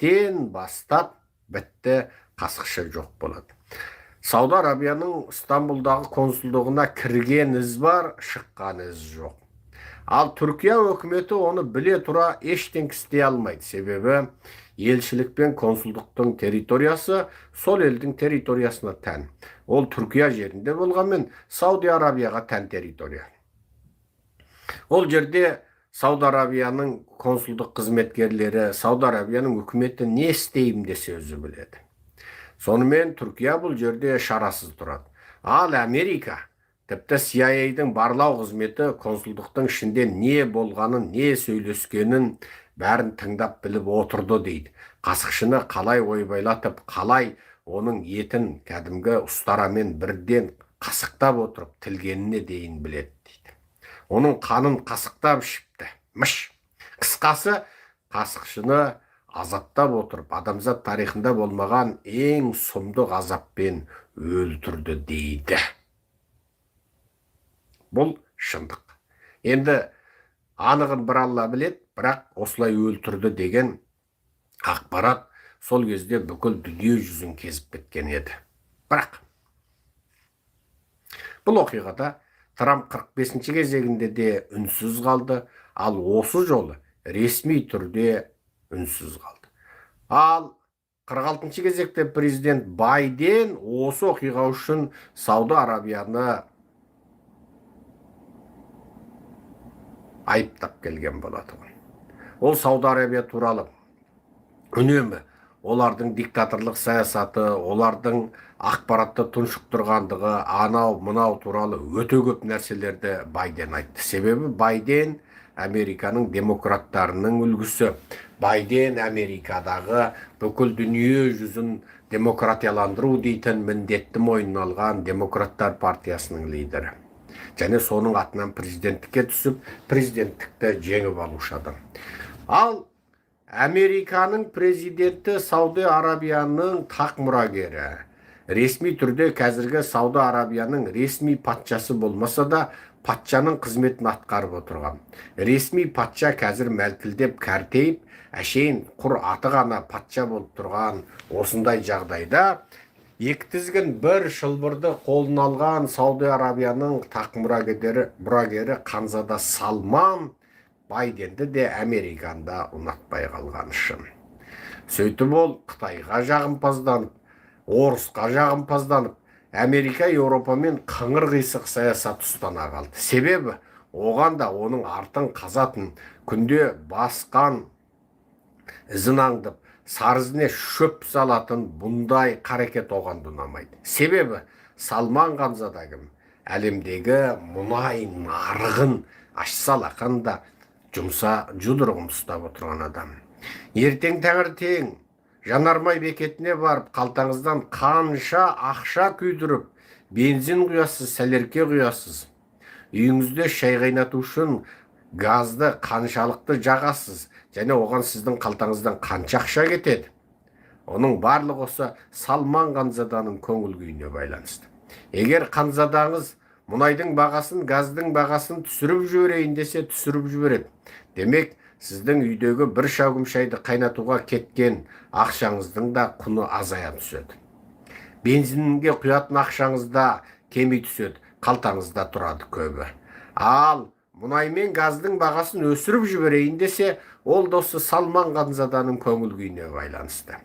ертен бастап бітті, қасықшы жоқ болады. Сауд Арабияның Стамбулдағы консулдығына кірген із бар, шыққан із жоқ. Ал Түркия өкіметі оны біле тұра ештеңе істей алмайды. Себебі елшілік пен консулдықтың территориясы сол елдің территориясына тән. Ол Түркия жерінде болғанмен Сауд Арабияға тән территория. Ол жерде Сауд Арабияның консулдық қызметкерлері, Сауд Арабияның үкіметі не істейм десе өзі біледі. Сонымен Түркия бұл жерде шарасыз тұрады. Ал Америка, тіпті CIA-дің барлау қызметі консулдықтың ішінде не болғанын, не сөйлескенін бәрін тыңдап біліп отырды дейді. Қасықшыны қалай ойбайлатып, қалай оның етін кәдімгі ұстарамен бірден қасықтап отырып тілгеніне дейін біледі дейді. Оның қанын қасықтап ішіпті, мыш. Қысқасы, қасықшыны азаптап отырып, адамзат тарихында болмаған ең сұмдық азаппен өлтірді дейді. Бұл шындық. Енді анығын бір Алла біледі, бірақ осылай өлтірді деген ақпарат сол кезде бүкіл дүние жүзін кезіп кеткен еді. Бірақ бұл оқиғада Трамп 45-ші кезегінде де үнсіз қалды, ал осы жолы ресми түрде үнсіз қалды. Ал 46-ші кезекте президент Байден осы оқиға үшін Сауд Арабияны айыптап келген болады. Ол Сауд Арабия туралы үнемі олардың диктаторлық саясаты, олардың ақпаратты тұншықтырғандығы, анау мынау туралы өте көп нәрселерді Байден айтты. Себебі Байден Американың демократтарының үлгісі. Байден Америкадағы бүкіл дүние жүзін демократияландыру дейтін міндетті мойнына алған демократтар партиясының лидері. Және соның атынан президенттікке түсіп, президенттікті жеңіп алушы адам. Ал Американың президенті Сауд Арабияның тақ мұрагері. Ресми түрде қазіргі Сауд Арабияның ресми патшасы болмаса да, патшаның қызметін атқарып отырған. Ресми патша қазір мәлкілдеп, кәртейіп, әшейін құр аты ғана патша болып тұрған осындай жағдайда, екі тізгін бір шылбырды қолына алған Сауд Арабияның тақ мұрагері Ханзада Салман Байденді де Американда ұнатпай қалған шын. Сөйтіп ол Қытайға жағымпазданып, Орысқа жағымпазданып, Америка Еуропамен қыңыр қисық саясат ұстана қалды. Себебі оған да оның артын қазатын, күнде басқан ізін аңдып, сарызіне шөп салатын бұндай қарекет оған ұнамайды. Себебі Салман Ханзада кім? Әлемдегі мұнай нарығын ашса алақанда жұмса жұдырығын ұстап отырған адам. Ертең таңертең жанармай бекетіне барып, қалтаңыздан қанша ақша күйдіріп, бензин құясыз, сәлерке құясыз. Үйіңізде шай қайнату үшін газды қаншалықты жағасыз, және оған сіздің қалтаңыздан қанша ақша кетеді. Оның барлығы осы Салман Ханзаданың көңіл күйіне байланысты. Егер Ханзадаңыз мұнайдың бағасын, газдың бағасын түсіріп жіберейін десе, түсіріп жібереді. Демек, сіздің үйдегі бір шәугім шайды қайнатуға кеткен ақшаңыздың да құны азая түседі. Бензинге құятын ақшаңыз да кеми түседі, қалтаңызда тұрады көбі. Ал мұнай мен газдың бағасын өсіріп жіберейін десе, ол досы Салман Ханзаданың көңіл күйіне байланысты.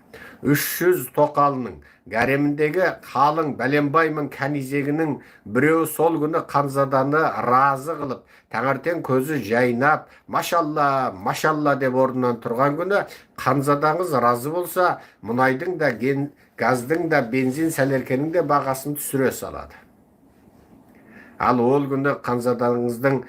300 тоқалының гареміндегі қалың бәленбаймын кәнизегінің біреу сол күні Ханзаданы разы қылып, таңертең көзі жайнап, машалла, машалла деп орнынан тұрған күні Ханзадаңыз разы болса, мұнайдың да, газдың да, бензин сәлеркенің де бағасын түсіре салады. Ал ол күні Ханзадаңыздың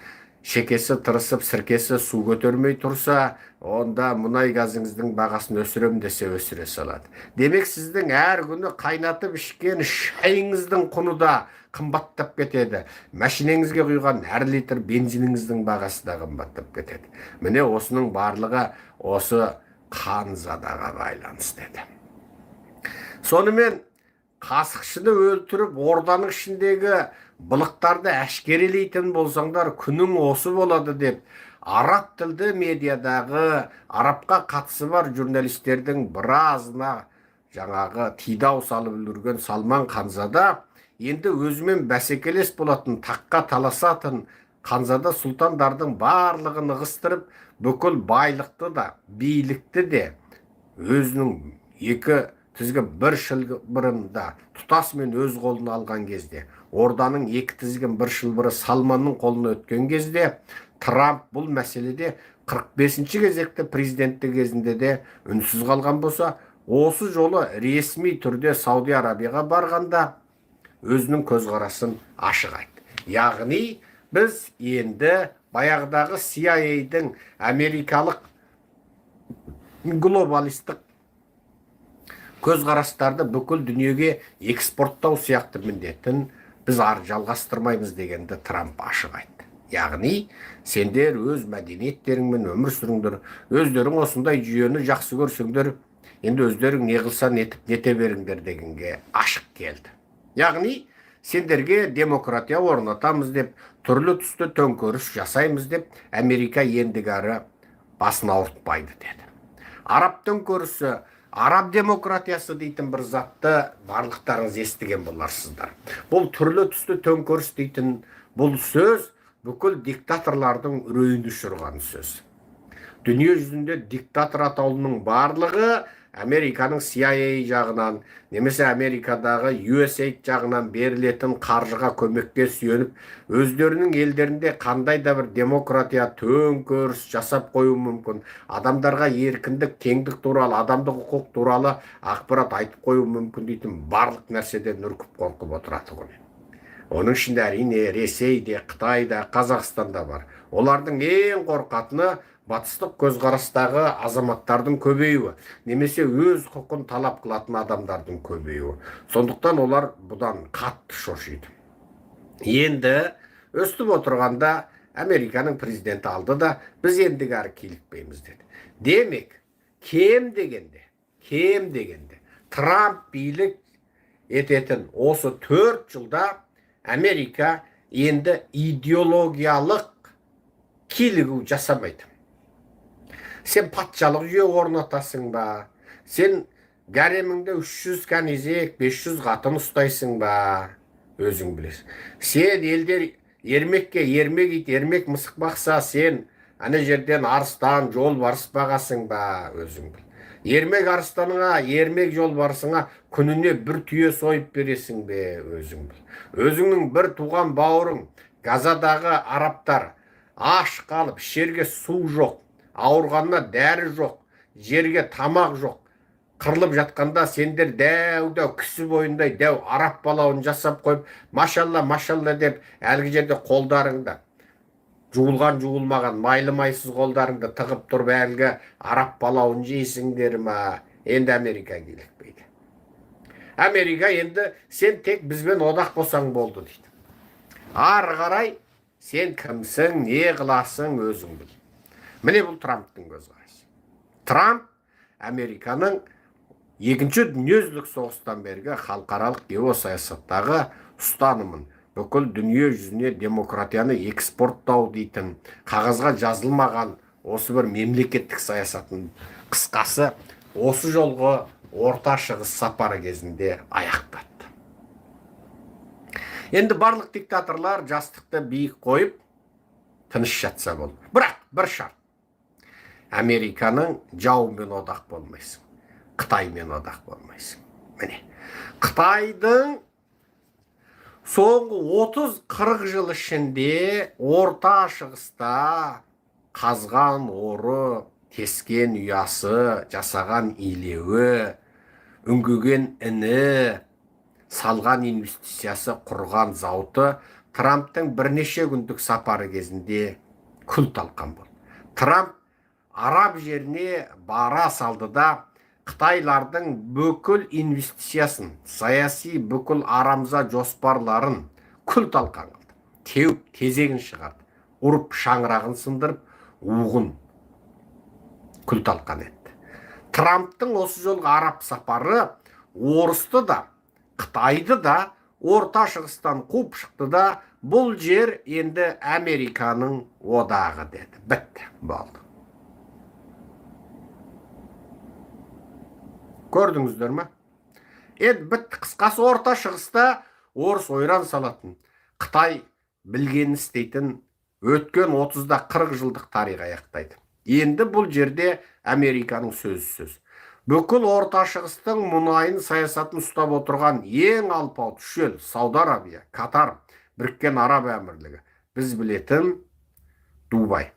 шекесі тырысып, сіркесі су көтермей тұрса, онда мұнай газыңыздың бағасын өсірем десе өсіре салады. Демек, сіздің әр күні қайнатып ішкен шайыңыздың құны да қымбаттап кетеді. Машинеңізге құйған әр литр бензиніңіздің бағасы да қымбаттап кетеді. Міне осының барлығы осы Ханзадаға байланысты еді. Сонымен қасықшыны өлтіріп, орданың ішіндегі былықтарды әшкерелейтін болсаңдар, күнің осы болады деп араб тілді медиадағы арабқа қатысы бар журналистердің біразына жаңағы тидау салып үлгерген Салман Ханзада енді өзімен бәсекелес болатын, таққа таласатын Ханзада сұлтандардың барлығын ығыстырып, бүкіл байлықты да, билікті де өзінің екі тізгін бір шылбырында тұтасымен өз қолына алған кезде, орданың екі тізгін бір шылбыры Салманның қолына өткен кезде, Трамп бұл мәселеде 45-ші кезекті президенттік кезінде де үнсіз қалған болса, осы жолы ресми түрде Сауди Арабияға барғанда өзінің көзқарасын ашық айтты. Яғни біз енді баяғыдағы CIA-дің америкалық глобалистік көзқарастарды бүкіл дүниеге экспорттау сияқты міндетін біз жалғастырмаймыз дегенді Трамп ашық айтты. Яғни сендер өз мәдениеттеріңмен өмір сүріңдер, өздерің осындай жүйені жақсы көрсеңдер, енді өздерің не қылсан етіп нете беріңдер дегенге ашық келді. Яғни сендерге демократия орнатамыз деп, түрлі түсті төңкеріс жасаймыз деп, Америка ендігәрі басын ауыртпайды деді. Араб төңкерісі, араб демократиясы дейтін бір затты барлықтарыңыз естіген боларсыздар. Бұл түрлі түсті төңкеріс дейтін бұл сөз бүкіл диктаторлардың үрейін ұшырған сөз. Дүние жүзінде диктатор атаулының барлығы Американың CIA жағынан, немесе Америкадағы USAID жағынан берілетін қаржыға көмекке сүйеніп, өздерінің елдерінде қандай да бір демократия төңкеріс жасап қою мүмкін, адамдарға еркіндік, теңдік туралы, адамдық құқық туралы ақпарат айтып қою мүмкін дейтін барлық нәрседен үркіп қорқып отырады ғой. Оның ішінде әрине Ресейде, Қытайда, Қазақстанда бар. Олардың ең қорқатыны батыстық көзқарастағы азаматтардың көбеюі, немесе өз құқын талап қылатын адамдардың көбеюі. Сондықтан олар бұдан қатты шошиды. Енді өстіп отырғанда Американың президенті алды да, біз ендігәрі килікпейміз деді. Демек, кем дегенде, Трамп билік ететін осы 4 жылда Америка енді идеологиялық килігу жасамайды. Сен патшалық жүйе орнатасың ба? Сен гареміңде 300 канизек, 500 қатын ұстайсың ба? Өзің білесің. Сен елдер ермекке ермек ит, ермек мысық бақса, сен ана жерден арыстан, жол барыс бағасың ба? Өзің біл. Ермек арыстаныңа, ермек жол барысыңа күніне бір түйе сойып бересің бе? Өзің біл. Өзіңнің бір туған бауырың, Газадағы арабтар аш қалып, ішерге су жоқ, ауырғанына дәрі жоқ, жерге тамақ жоқ, қырылып жатқанда сендер дәу кісі бойындай дәу араб балауын жасап қойып, машалла деп әлгі жерде қолдарыңда жуылған жуылмаған майлы майсыз қолдарыңды тығып тұрып әлгі араб балауын жейсіңдер ма? Енді Америка келікпейді. Америка енді сен тек бізбен одақ болсаң болды дейді. Ары қарай сен кімсің, не қыласың өзің біл. Міне бұл Трамптың көзқарасы. Трамп Американың екінші дүниежүзілік соғыстан бергі халықаралық геосаясаттағы ұстанымын, бүкіл дүние жүзіне демократияны экспорттау дейтін қағазға жазылмаған осы бір мемлекеттік саясатын қысқасы осы жолғы орта шығыс сапары кезінде аяқтатты. Енді барлық диктаторлар жастықты биік қойып тыныш жатса болды. Бірақ бір шарт. Американың жауымен одақ болмайсың. Қытаймен одақ болмайсың. Міне, Қытайдың соңғы 30-40 жыл ішінде орта шығыста қазған оры, тескен ұясы, жасаған илеуі, үңгіген іні, салған инвестициясы, құрған зауыты Трамптың бірнеше күндік сапары кезінде күл талқан болды. Трамп араб жеріне бара салды да Қытайлардың бүкіл инвестициясын, саяси бүкіл арамза жоспарларын күл талқан қылды. Теуіп, тезегін шығарды. Ұрып, шаңырағын сындырып, уғын күл талқан етті. Трамптың осы жолғы араб сапары орысты да, Қытайды да Орта Шығыстан қуып шықты да, бұл жер енді Американың одағы деді. Бітті, болды. Көрдіңіздер ме? Бітті. Қысқасы Орта Шығыста орыс ойран салатын, Қытай білгенін істейтін, өткен 30-да 40 жылдық тарих аяқтайды. Енді бұл жерде Американың сөзі сөз. Бүкіл Орта Шығыстың мұнайын саясатын ұстап отырған ең алпауыт үш ел Сауд Арабия, Катар, Біріккен Араб Әмірлігі, біз білетін Дубай.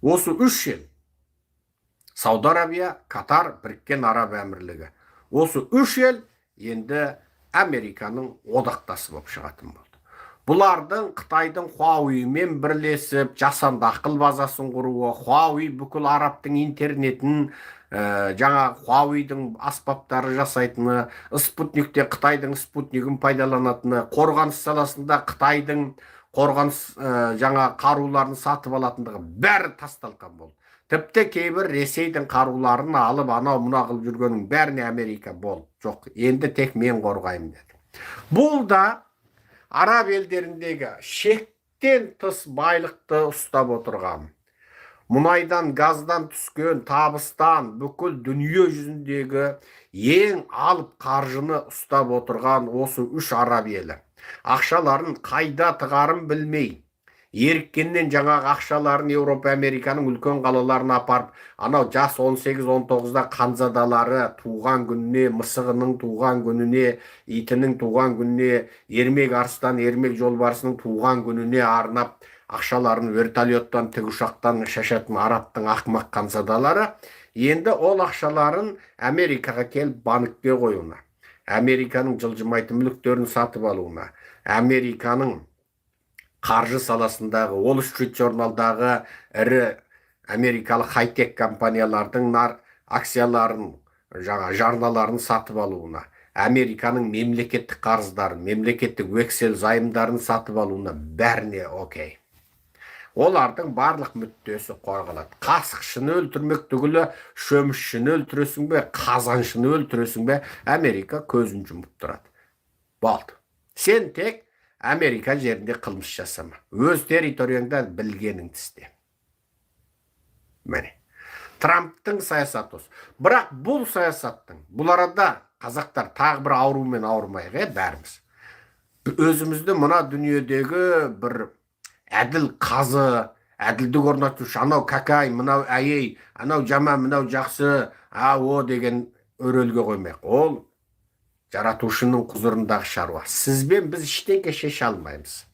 Осы үш ел Сауд Арабия, Катар, Біріккен Араб Әмірлігі. Осы үш ел енді Американың одақтасы болып шығатын болды. Бұлардың Қытайдың Хуавеймен бірлесіп, жасанды ақыл базасын құруы, Хуавей бүкіл арабтың интернетін, жаңа Хуавейдің аспаптары жасайтыны, спутникте Қытайдың спутнигін пайдаланатыны, қорғаныс саласында Қытайдың қорғаныс жаңа қаруларын сатып алатындығы бәрі тасталған болды. Тіпті кейбір Ресейдің қаруларын алып, анау мұна қылып жүргеннің бәріне Америка болды. Жоқ, енді тек мен қорғаймын деді. Бұл да араб елдеріндегі шектен тыс байлықты ұстап отырған, мұнайдан, газдан түскен табыстан бүкіл дүние жүзіндегі ең алып қаржыны ұстап отырған осы үш араб елі. Ақшаларын қайда тығарын білмей, еріккеннен жаңағы ақшаларын Еуропа, Американың үлкен қалаларына апарып, анау жас 18-19-да қанзадалары туған күніне, мысығының туған күніне, итінің туған күніне, ермек арыстан, ермек жолбарысының туған күніне арнап, ақшаларын вертолеттан, тікұшақтан шашатын арабтың ақымақ қанзадалары, енді ол ақшаларын Америкаға келіп банкке қоюына, Американың жылжымайтын мүліктерін сатып алуына, Американың қаржы саласындағы, Wall Street журналдағы ірі америкалық хай-тек компаниялардың акцияларын, жарналарын сатып алуына, Американың мемлекеттік қарыздарын, мемлекеттік вексель зайымдарын сатып алуына бәріне окей. Олардың барлық мүддесі қорғалады. Қасықшыны өлтірмек түгілі, шөмішшіні өлтіресің бе, қазаншыны өлтіресің бе, Америка көзін жұмып тұрады. Болды. Сен тек Америка жерінде қылмыс жасама. Өз территорияңда білгеніңді істе. Міне. Трамптың саясаты осы. Бірақ бұл саясаттың, бұл арада қазақтар тағы бір аурумен ауырмайық, бәріміз. Өзімізді мына дүниедегі бір әділ қазы, әділдік орнатушы, анау какай, мынау әйей, анау жаман, мынау жақсы, о деген өрелге қоймайық. Ол жаратушының құзырындағы шаруа. Сізбен біз ештеңе шеше алмаймыз.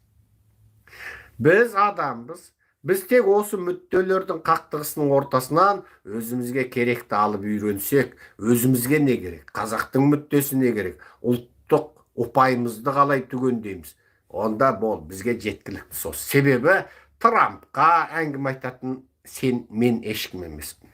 Біз адамбыз. Біз тек осы мүдделердің қақтығысының ортасынан өзімізге керекті алып үйренсек, өзімізге не керек? Қазақтың мүддесі не керек? Ұлттық ұпайымызды қалай түгендейміз? Онда бол, бізге жеткілікті сол. Себебі Трампқа әңгіме айтатын мен ешкім емеспін.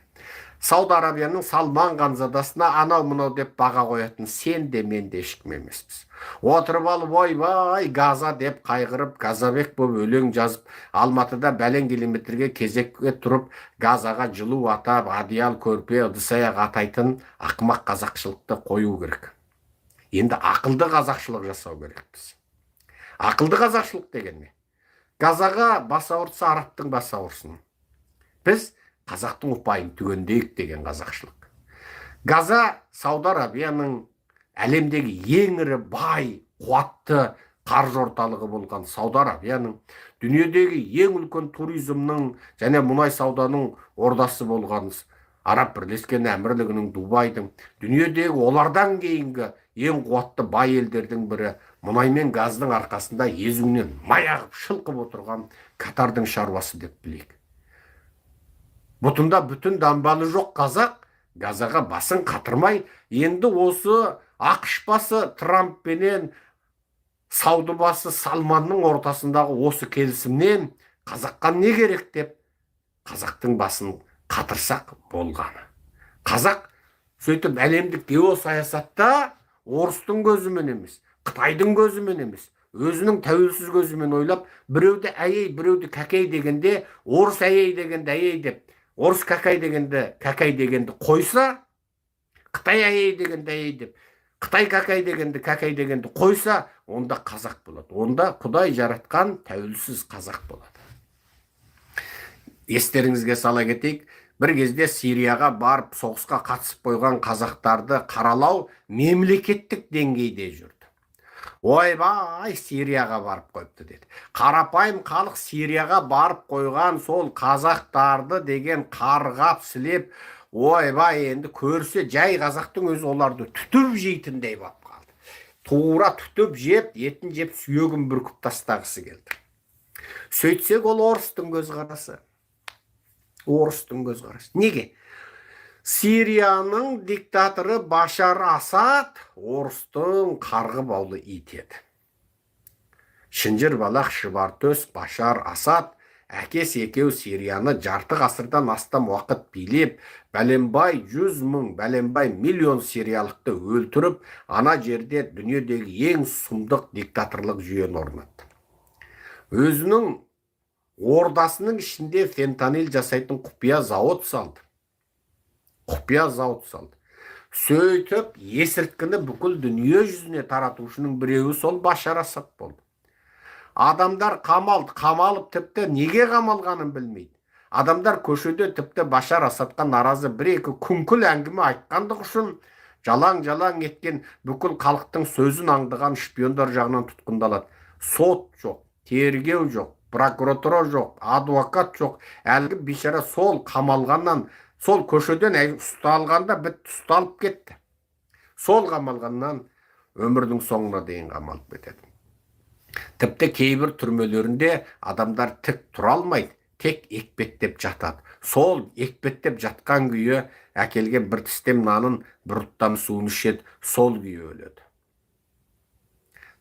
Сауд Арабияның Салман ханзадасына анау мынау деп баға қоятын сен де мен де ешкім емеспіз. Отырып алып ойбай Газа деп қайғырып, Газабек болып өлең жазып, Алматыда бәлен километрге кезекке тұрып, Газаға жылу атап, одеял көрпе, ыдыс-аяқ атайтын ақымақ қазақшылықты қою керек. Енді ақылды қазақшылық жасау керекпіз. Ақылды қазақшылық деген не? Газаға бас ауыртса арабтың бас ауырсын. Біз қазақтың ұпайын түгендейік деген қазақшылық. Газа Сауд Арабияның әлемдегі ең ірі бай, қуатты қаржы орталығы болған Сауд Арабияның, дүниедегі ең үлкен туризмнің және мұнай сауданың ордасы болған Араб Бірлескен Әмірлігінің Дубайдың, дүниедегі олардан кейінгі ең қуатты бай елдердің бірі, мұнай мен газдың арқасында езуінен май ағып шылқып отырған Катардың шаруасы деп білейік. Бұтында бүтін дамбалы жоқ қазақ, Газаға басын қатырмай, енді осы ақш басы Трамп пенен Сауды басы Салманның ортасындағы осы келісімнен қазаққа не керек деп қазақтың басын қатырсақ болғаны. Қазақ сөйтіп әлемдік геосаясатта орыстың көзімен емес, Қытайдың көзімен емес, өзінің тәуелсіз көзімен ойлап, біреуді әйей, біреуді кәкей дегенде, орыс әйей дегенде әйей деп, орыс какай дегенді қойса, Қытай әйей дегенді әйей деп, Қытай какай дегенді қойса, онда қазақ болады. Онда Құдай жаратқан тәуелсіз қазақ болады. Естеріңізге сала кетейік, бір кезде Сирияға барып соғысқа қатысып қойған қазақтарды қаралау мемлекеттік деңгейде жүрді. Ойбай, Сирияға барып қойыпты деді. Қарапайым халық Сирияға барып қойған сол қазақтарды деген қарғап сілеп, ойбай, енді көрсе жай қазақтың өзі оларды түтіп жейтіндей болып қалды. Тура түтіп жеп, етін жеп, сүйегін бүркіп тастағысы келді. Сөйтсек, ол орыстың көзқарасы. Орыстың көзқарасы. Неге? Сирияның диктаторы Башар Асад орыстың қарғы баулы ит еді. Шынжыр балақ шыбар төс Башар Асад әкесі екеу Сирияны жарты ғасырдан астам уақыт билеп, бәленбай 100 мың, бәленбай миллион сириялықты өлтіріп, ана жерде дүниедегі ең сұмдық диктаторлық жүйені орнатты. Өзінің ордасының ішінде фентанил жасайтын құпия зауыт салды. Сөйтіп, есірткіні бүкіл дүние жүзіне таратушының біреуі сол Башар Асад болды. Адамдар қамалып тіпті неге қамалғанын білмейді. Адамдар көшеде тіпті Башар Асадқа наразы бір-екі күңкіл әңгіме айтқандық үшін жалаң еткен бүкіл халықтың сөзін аңдыған шпиондар жағынан тұтқындалады. Сот жоқ, тергеу жоқ, прокуратура жоқ, адвокат жоқ. Әлгі бейшара сол қамалғаннан, сол көшеден ұсталғанда ұсталып кетті. Сол қамалғаннан өмірдің соңына дейін қамалып кетеді. Тіпті кейбір түрмелерінде адамдар тік тұра алмайды, тек екпеттеп жатады. Сол екпеттеп жатқан күйі әкелген бір тістем нанын, бір ұрттам суын ішеді, сол күйі өледі.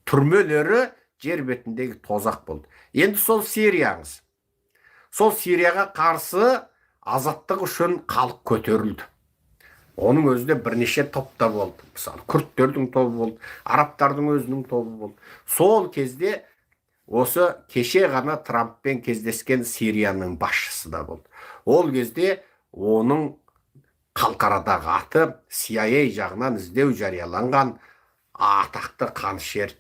Түрмелері жер бетіндегі тозақ болды. Енді сол Сирияңыз. Сол Сирияға қарсы азаттық үшін халық көтерілді. Оның өзінде бірнеше топта болды. Мысалы, күрттердің тобы болды, арабтардың өзінің тобы болды. Сол кезде осы кеше ғана Трамппен кездескен Сирияның басшысы да болды. Ол кезде оның халықарадағы аты CIA жағынан іздеу жарияланған атақты қанішер